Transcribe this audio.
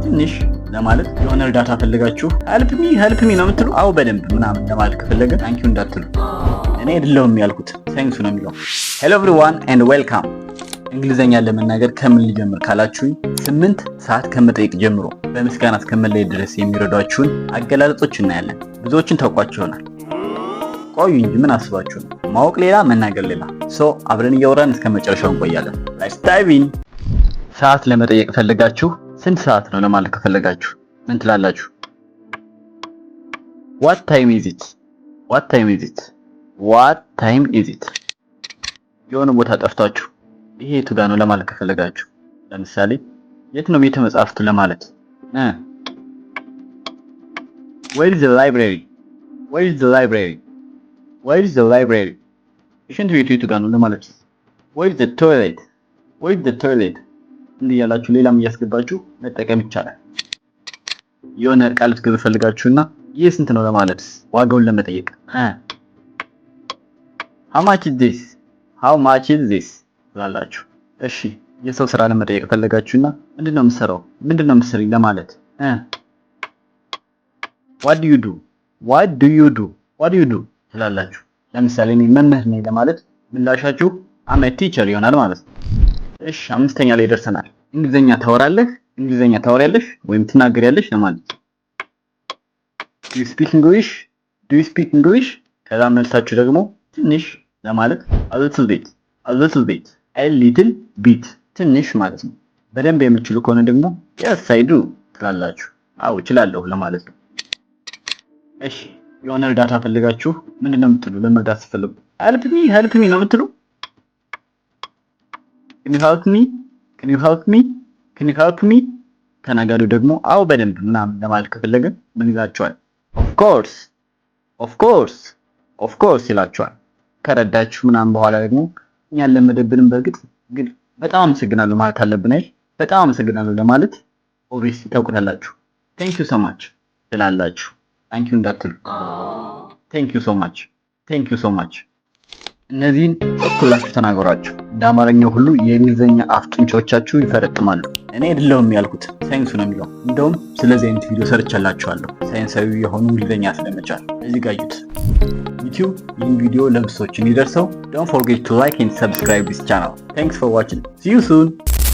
ትንሽ ለማለት የሆነ እርዳታ ፈልጋችሁ ሄልፕ ሚ ነው የምትሉ። አዎ በደንብ ምናምን ለማለት ከፈለገ ታንኪዩ እንዳትሉ። እኔ አይደለሁም ያልኩት ሳይንሱ ነው የሚለው። ሄሎ ኤቭሪዋን ኤንድ ዌልካም። እንግሊዘኛ ለመናገር ከምን ልጀምር ካላችሁኝ 8 ሰዓት ከመጠየቅ ጀምሮ በምስጋና እስከመለየት ድረስ የሚረዷችሁን አገላለጾች እናያለን። ብዙዎችን ታውቋቸው ይሆናል። ቆዩ እንጂ ምን አስባችሁ ነው? ማወቅ ሌላ መናገር ሌላ። አብረን እያወራን እስከ መጨረሻው እንቆያለን። ሌትስ ዳይቭ ኢን። ሰዓት ለመጠየቅ ፈልጋችሁ ስንት ሰዓት ነው ለማለት ከፈለጋችሁ ምን ትላላችሁ? What time is it? What time is it? What time is it? የሆነ ቦታ ጠፍታችሁ ይሄ የቱ ጋር ነው ለማለት ከፈለጋችሁ ለምሳሌ የት ነው ቤተ መጻሕፍቱ ለማለት Where is the library? Where is the library? Where is the library? ሽንት ቤቱ የቱ ጋር ነው ለማለት Where is the toilet? Where is the toilet? እንዲህ ያላችሁ ሌላም እያስገባችሁ መጠቀም ይቻላል። የሆነ ቃል ልትገዙ ፈልጋችሁና ይህ ስንት ነው ለማለት ዋጋውን ለመጠየቅ How much is this? How much is this? ትላላችሁ። እሺ የሰው ስራ ለመጠየቅ ፈልጋችሁና ምንድነው የምትሰራው? ምንድነው የምትሰሪው ለማለት What do you do? What do you do? What do you do? ትላላችሁ። ለምሳሌ እኔ መምህር ነኝ ለማለት ምላሻችሁ I'm a teacher ይሆናል ማለት ነው። እሺ አምስተኛ ላይ ደርሰናል። እንግሊዘኛ ታወራለህ? እንግሊዘኛ ታወሪያለሽ ወይም ትናገሪያለሽ ለማለት Do you speak English? Do you speak English? ከዛ መልሳችሁ ደግሞ ትንሽ ለማለት a little bit, a little bit, a little bit ትንሽ ማለት ነው። በደንብ የምትችሉ ከሆነ ደግሞ yes I do ትላላችሁ። አዎ እችላለሁ ለማለት ነው። እሺ የሆነ እርዳታ ፈልጋችሁ ምንድነው የምትሉ ለመርዳት ስትፈልጉ help me ነው የምትሉ Can you help me? Can you help me? Can you help me? ተናጋሪው ደግሞ አዎ በደንብ ምናምን ለማለት ከፈለገ ምን ይላችኋል? Of course, of course, of course ይላችኋል። ከረዳችሁ ምናምን በኋላ ደግሞ እኛን ለመደብንም በእርግጥ ግን በጣም አመሰግናለሁ ማለት አለብን አይደል? በጣም አመሰግናለሁ ለማለት ኦብቪየስሊ ታውቁታላችሁ። Thank you so much ትላላችሁ። Thank you እንዳትሉ Thank you so much, Thank you so much እነዚህን እኩላችሁ ተናገሯቸው። እንደ አማርኛው ሁሉ የእንግሊዘኛ አፍ ጡንቻዎቻችሁ ይፈረጥማሉ። እኔ አይደለሁም ያልኩት ሳይንሱ ነው የሚለው። እንደውም ስለዚህ አይነት ቪዲዮ ሰርቻላችኋለሁ ሳይንሳዊ የሆኑ እንግሊዘኛ ስለመቻል። እዚህ ጋር እዩት። ዩቲዩብ ይህን ቪዲዮ ለብዙዎች እንዲደርሰው don't forget to like and subscribe this channel. Thanks for watching. See you soon.